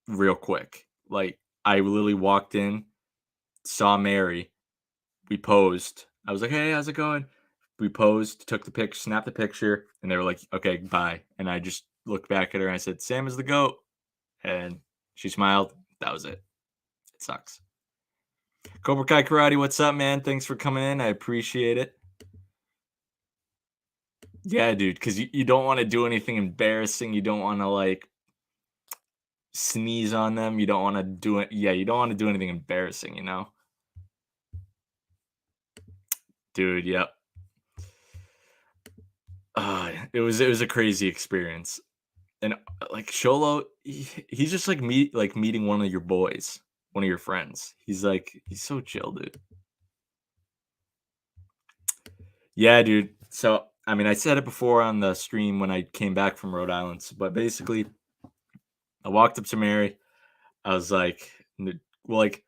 real quick. Like I literally walked in, saw Mary, we posed. I was like, "Hey, how's it going?" We posed, took the picture, snapped the picture, and they were like, "Okay, bye." And I just looked back at her and I said, "Sam is the goat," and she smiled. That was it. It sucks. Cobra Kai Karate, what's up, man? Thanks for coming in. I appreciate it. Yeah, dude, because you don't want to do anything embarrassing. You don't want to like sneeze on them. You don't want to do it. Yeah, you don't want to do anything embarrassing, dude. Yep. It was a crazy experience, and like Sholo, he's just like meeting one of your boys, one of your friends. He's so chill, dude. Yeah, dude. So I mean, I said it before on the stream when I came back from Rhode Island, but basically, I walked up to Mary. I was like, well, like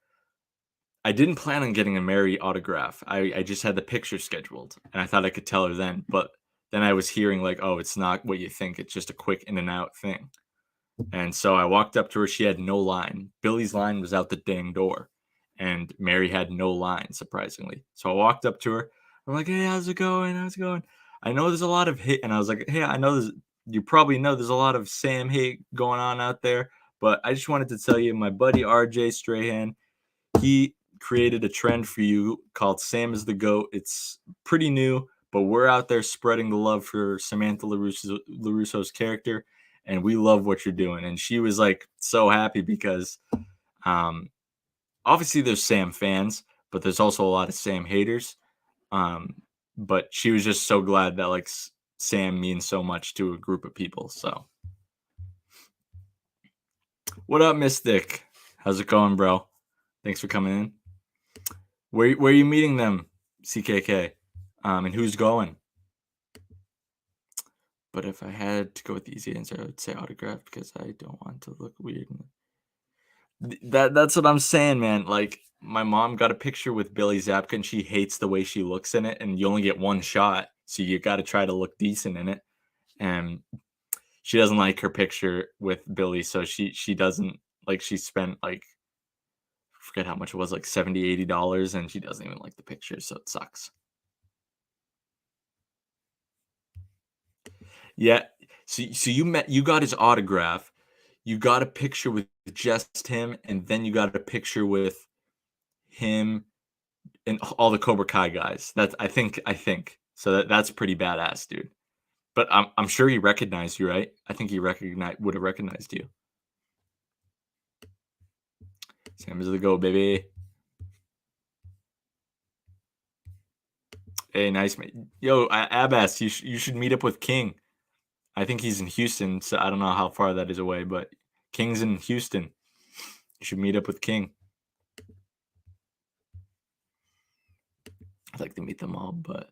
I didn't plan on getting a Mary autograph. I just had the picture scheduled, and I thought I could tell her then. But then I was hearing like, oh, it's not what you think. It's just a quick in and out thing. And so I walked up to her. She had no line. Billy's line was out the dang door, and Mary had no line, surprisingly. So I walked up to her. I'm like, hey, how's it going? How's it going? I know there's a lot of hate, and I was like, hey, I know you probably know there's a lot of Sam hate going on out there, but I just wanted to tell you, my buddy RJ Strahan, he created a trend for you called Sam is the GOAT. It's pretty new, but we're out there spreading the love for Samantha LaRusso's character, and we love what you're doing. And she was like so happy because um, obviously there's Sam fans, but there's also a lot of Sam haters. Um, but she was just so glad that like Sam means so much to a group of people. So, what up, Mystic? How's it going, bro? Thanks for coming in. Where are you meeting them, CKK? And who's going? But if I had to go with the easy answer, I would say autograph because I don't want to look weird. That's what I'm saying, man. Like my mom got a picture with Billy Zabka, and she hates the way she looks in it, and you only get one shot, so you got to try to look decent in it. And she doesn't like her picture with Billy, so she doesn't like. She spent like I forget how much it was, like $70-$80, and she doesn't even like the picture, so it sucks. Yeah. So you got his autograph. You got a picture with just him, and then you got a picture with him and all the Cobra Kai guys. That's I think. So that's pretty badass, dude. But I'm sure he recognized you, right? I think he would have recognized you. Sam is the go, baby. Hey, nice man. Yo, Abbas, you should meet up with King. I think he's in Houston, so I don't know how far that is away, but King's in Houston. You should meet up with King. I'd like to meet them all, but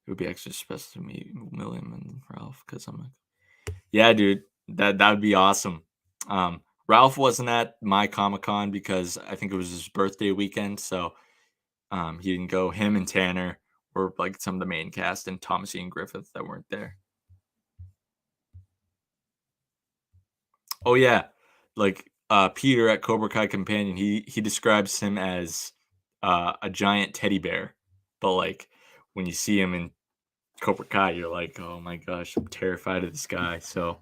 it would be extra special to meet William and Ralph because I'm like, yeah, dude, that would be awesome. Ralph wasn't at my Comic-Con because I think it was his birthday weekend, so he didn't go. Him and Tanner were like some of the main cast, and Thomas Ian Griffith that weren't there. Oh yeah, like Peter at Cobra Kai Companion, he describes him as a giant teddy bear, but like when you see him in Cobra Kai, you're like, oh my gosh, I'm terrified of this guy. So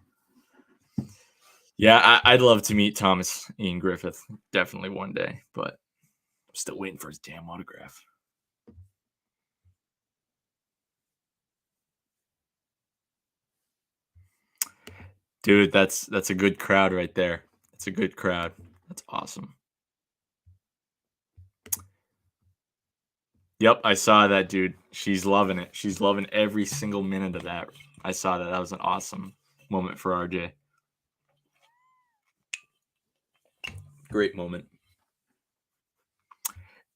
yeah, I'd love to meet Thomas Ian Griffith definitely one day, but I'm still waiting for his damn autograph. Dude, that's a good crowd right there. It's a good crowd. That's awesome. Yep, I saw that, dude. She's loving it. She's loving every single minute of that. I saw that. That was an awesome moment for RJ. Great moment.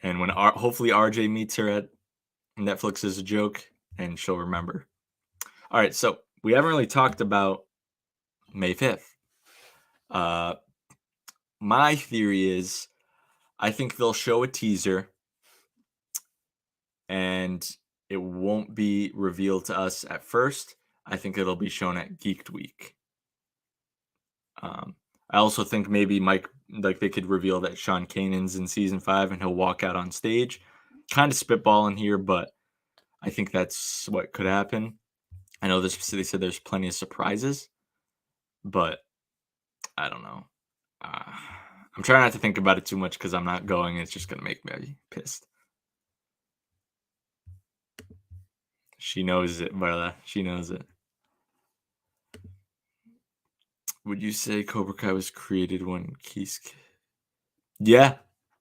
And when hopefully RJ meets her at Netflix is a joke, and she'll remember. All right, so we haven't really talked about May 5th. My theory is I think they'll show a teaser and it won't be revealed to us at first. I think it'll be shown at Geeked Week. I also think maybe they could reveal that Sean Kanan's in season 5 and he'll walk out on stage. Kind of spitballing here, but I think that's what could happen. I know they said there's plenty of surprises, but I don't know. I'm trying not to think about it too much because I'm not going. It's just gonna make me pissed. She knows it, Marla. She knows it. Would you say Cobra Kai was created when Keith? Yeah,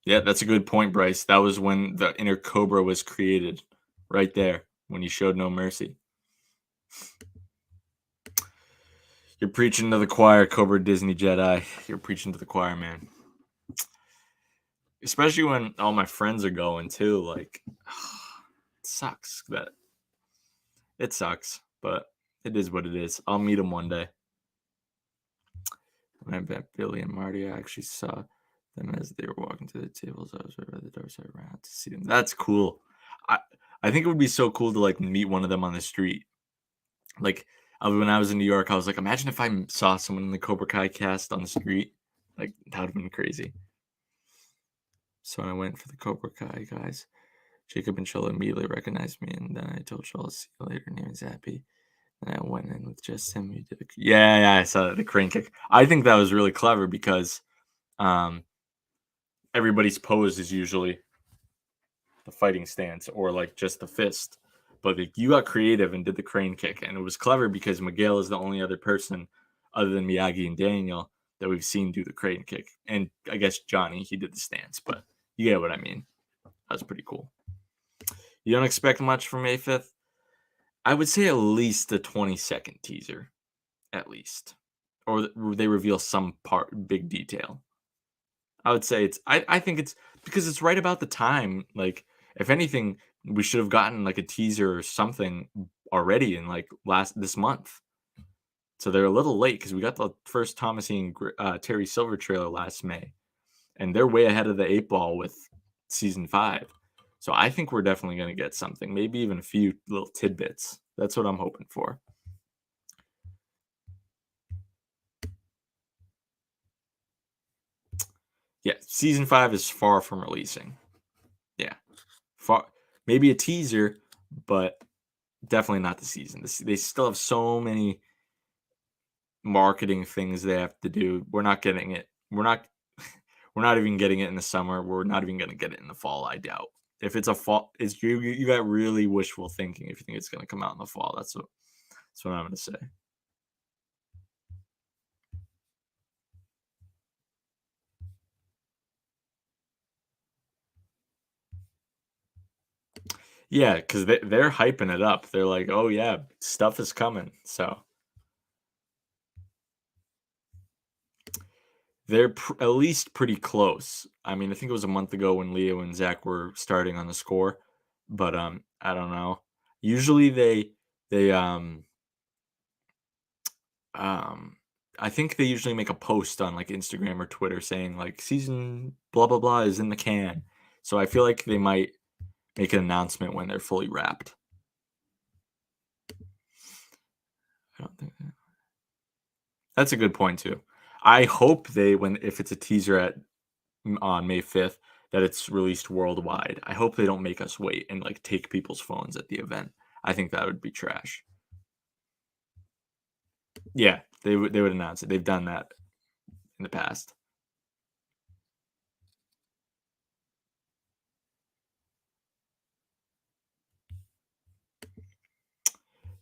that's a good point, Bryce. That was when the inner Cobra was created, right there when he showed no mercy. You're preaching to the choir, Cobra Disney Jedi. You're preaching to the choir, man. Especially when all my friends are going too. Like, it sucks. It sucks, but it is what it is. I'll meet him one day. When I met Billy and Marty, I actually saw them as they were walking to the tables. I was right by the door, so I ran out to see them. That's cool. I think it would be so cool to like meet one of them on the street. Like when I was in New York, I was like, imagine if I saw someone in the Cobra Kai cast on the street. Like that would have been crazy. So when I went for the Cobra Kai guys, Jacob and Shola immediately recognized me, and then I told Shola, "See you later." Name is Happy. And I went in with just him. He did I saw the crane kick. I think that was really clever because everybody's pose is usually the fighting stance or like just the fist. But like, you got creative and did the crane kick, and it was clever because Miguel is the only other person other than Miyagi and Daniel that we've seen do the crane kick. And I guess Johnny, he did the stance, but you get what I mean. That was pretty cool. You don't expect much from May 5th? I would say at least a 20-second teaser, at least, or they reveal some big detail. I would say I think it's because it's right about the time. Like, if anything, we should have gotten like a teaser or something already in like this month. So they're a little late because we got the first Thomasine Terry Silver trailer last May, and they're way ahead of the 8 ball with season 5. So I think we're definitely going to get something, maybe even a few little tidbits. That's what I'm hoping for. Yeah, season 5 is far from releasing. Yeah, maybe a teaser, but definitely not the season. They still have so many marketing things they have to do. We're not getting it. We're not even getting it in the summer. We're not even going to get it in the fall. I doubt. If it's a fall, it's you got really wishful thinking if you think it's going to come out in the fall. That's what I'm going to say. Yeah, because they're hyping it up. They're like, oh yeah, stuff is coming. So they're at least pretty close. I mean, I think it was a month ago when Leo and Zach were starting on the score, but I don't know. Usually they I think they usually make a post on like Instagram or Twitter saying like season blah blah blah is in the can. So I feel like they might make an announcement when they're fully wrapped. I don't think that's a good point too. I hope if it's a teaser on May 5th that it's released worldwide. I hope they don't make us wait and like take people's phones at the event. I think that would be trash. Yeah, they would announce it. They've done that in the past.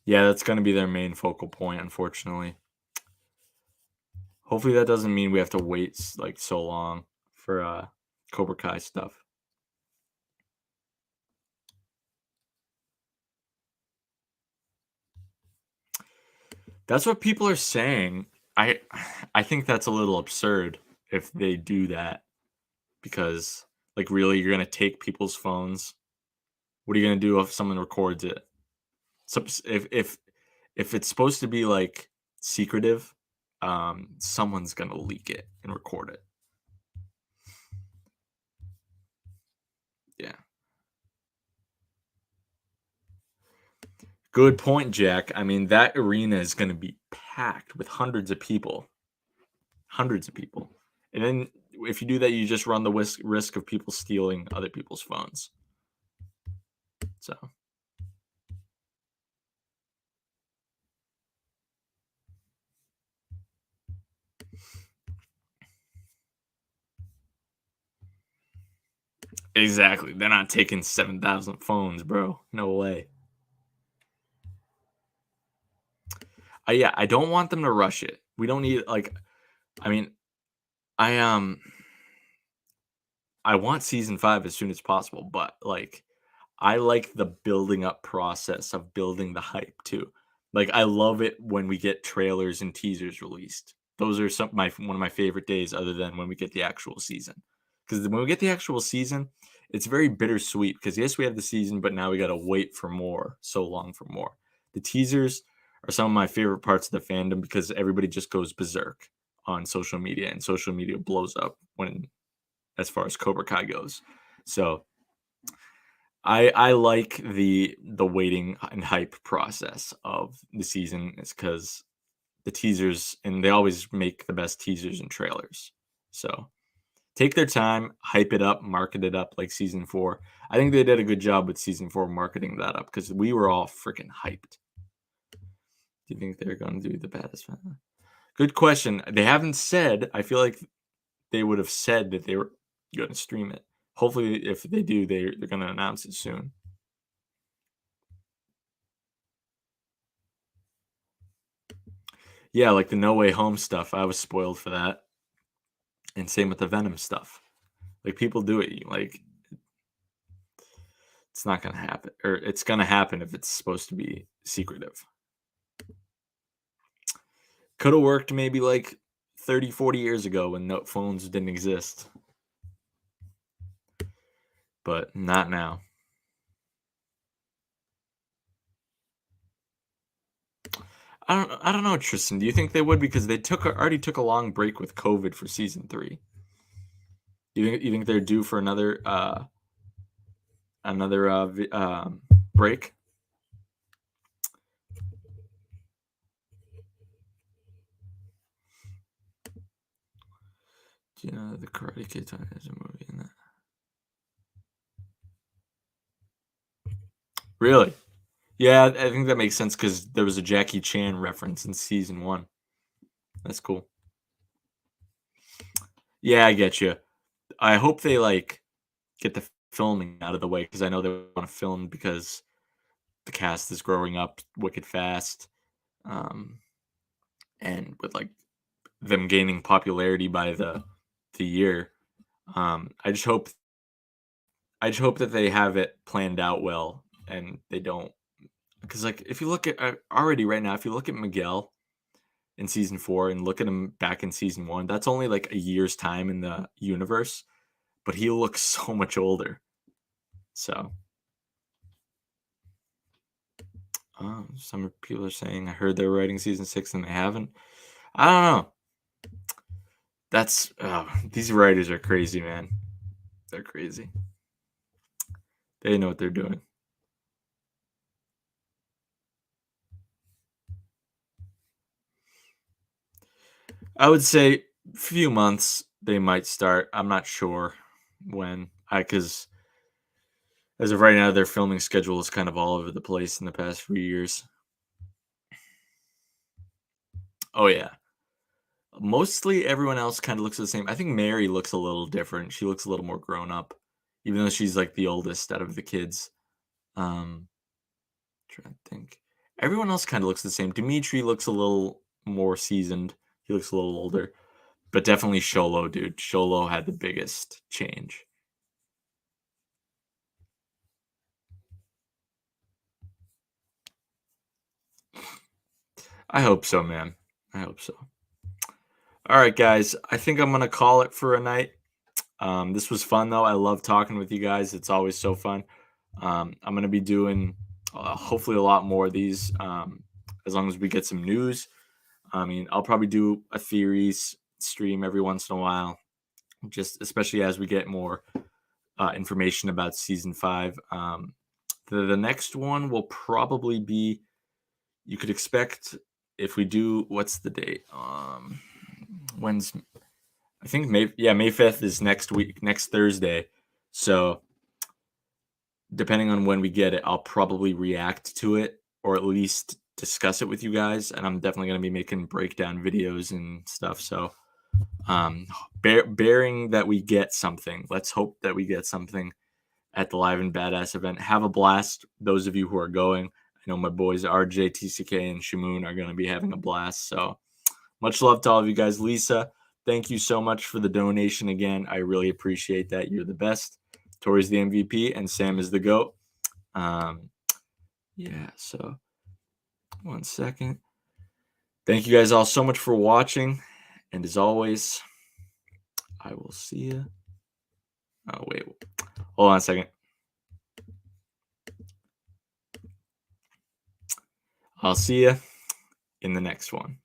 Yeah, that's going to be their main focal point, unfortunately. Hopefully that doesn't mean we have to wait like so long for Cobra Kai stuff. That's what people are saying. I think that's a little absurd if they do that because Like, really, you're gonna take people's phones? What are you gonna do if someone records it? So if it's supposed to be, like, secretive, someone's gonna leak it and record it. Yeah. Good point, Jack. I mean, that arena is gonna be packed with hundreds of people. And then if you do that, you just run the risk of people stealing other people's phones. So, exactly. They're not taking 7,000 phones, bro. No way. Yeah, I don't want them to rush it. We don't need like I mean, I I want season 5 as soon as possible, but like I like the building up process of building the hype too. Like I love it when we get trailers and teasers released. Those are one of my favorite days other than when we get the actual season. Cuz when we get the actual season, it's very bittersweet because yes, we have the season, but now we got to wait for more, so long for more. The teasers are some of my favorite parts of the fandom because everybody just goes berserk on social media and social media blows up when as far as Cobra Kai goes. So, I like the waiting and hype process of the season is because the teasers and they always make the best teasers and trailers. So take their time, hype it up, market it up like season 4. I think they did a good job with season 4 marketing that up because we were all freaking hyped. Do you think they're going to do the baddest? Good question. They haven't said. I feel like they would have said that they were going to stream it. Hopefully, if they do, they're going to announce it soon. Yeah, like the No Way Home stuff, I was spoiled for that, and same with the Venom stuff. Like, people do it, like, it's not gonna happen, or it's gonna happen if it's supposed to be secretive. Coulda worked maybe, like, 30, 40 years ago when no phones didn't exist, but not now. I don't know, Tristan, do you think they would? Because they already took a long break with COVID for season 3. You think they're due for another break? Do you know the Karate Kid has a movie in that? Really? Yeah, I think that makes sense because there was a Jackie Chan reference in season 1. That's cool. Yeah, I get you. I hope they, like, get the filming out of the way because I know they wanna film because the cast is growing up wicked fast, um, and with, like, them gaining popularity by the year, I just hope that they have it planned out well and they don't because, like, if you look at, already right now, if you look at Miguel in season 4 and look at him back in season 1, that's only like a year's time in the universe, but he looks so much older. So, some people are saying I heard they're writing season 6 and they haven't. I don't know. These writers are crazy, man. They're crazy. They know what they're doing. I would say few months they might start. I'm not sure when. I because as of right now, their filming schedule is kind of all over the place in the past few years. Oh yeah, mostly everyone else kind of looks the same. I think Mary looks a little different. She looks a little more grown up, even though she's like the oldest out of the kids. Um, trying to think. Everyone else kind of looks the same. Dimitri looks a little more seasoned. He looks a little older, but definitely Sholo, dude. Sholo had the biggest change. I hope so, man. I hope so. All right, guys. I think I'm gonna call it for a night. This was fun though. I love talking with you guys. It's always so fun. I'm gonna be doing hopefully a lot more of these as long as we get some news. I mean, I'll probably do a theories stream every once in a while, just especially as we get more information about season 5. The next one will probably be, you could expect, if we do, what's the date? When's, I think May 5th is next week, next Thursday. So depending on when we get it, I'll probably react to it or at least discuss it with you guys. And I'm definitely going to be making breakdown videos and stuff. So bearing that we get something, let's hope that we get something at the Live and Badass event. Have a blast, those of you who are going. I know my boys RJ, TCK, and Shamoon are going to be having a blast. So much love to all of you guys. Lisa, thank you so much for the donation again. I really appreciate that. You're the best. Tori's the MVP, and Sam is the GOAT. Yeah, so 1 second. Thank you guys all so much for watching. And as always, I will see you. Oh, wait. Hold on a second. I'll see you in the next one.